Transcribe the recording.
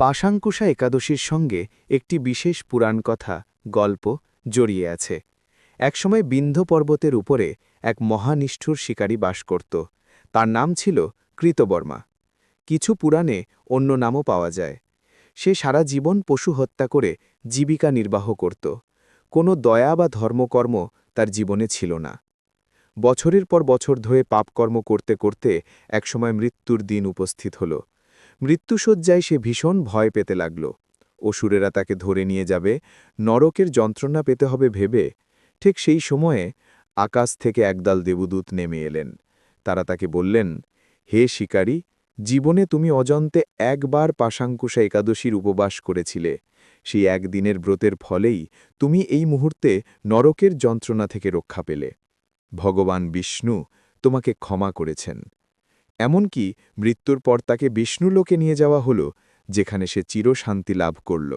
পাশাঙ্কুশা একাদশীর সঙ্গে একটি বিশেষ পুরাণ কথা গল্প জড়িয়ে আছে। একসময় বিন্ধ্য পর্বতের উপরে এক মহানিষ্ঠুর শিকারী বাস করত। তার নাম ছিল কৃতবর্মা। কিছু পুরাণে অন্য নামও পাওয়া যায়। সে সারা জীবন পশু হত্যা করে জীবিকা নির্বাহ করত। কোনো দয়া বা ধর্মকর্ম তার জীবনে ছিল না। বছরের পর বছর ধরে পাপকর্ম করতে করতে একসময় মৃত্যুর দিন উপস্থিত হল। মৃত্যুশয্যায় সে ভীষণ ভয় পেতে লাগল। অসুরেরা তাকে ধরে নিয়ে যাবে, নরকের যন্ত্রণা পেতে হবে ভেবে ঠিক সেই সময়ে আকাশ থেকে একদল দেবদূত নেমে এলেন। তারা তাকে বললেন, হে শিকারী, জীবনে তুমি অজন্তে একবার পাশাঙ্কুশা একাদশীর উপবাস করেছিলে। সেই একদিনের ব্রতের ফলেই তুমি এই মুহূর্তে নরকের যন্ত্রণা থেকে রক্ষা পেলে। ভগবান বিষ্ণু তোমাকে ক্ষমা করেছেন। এমনকি মৃত্যুর পর তাকে বিষ্ণুলোকে নিয়ে যাওয়া হল, যেখানে সে চিরশান্তি লাভ করল।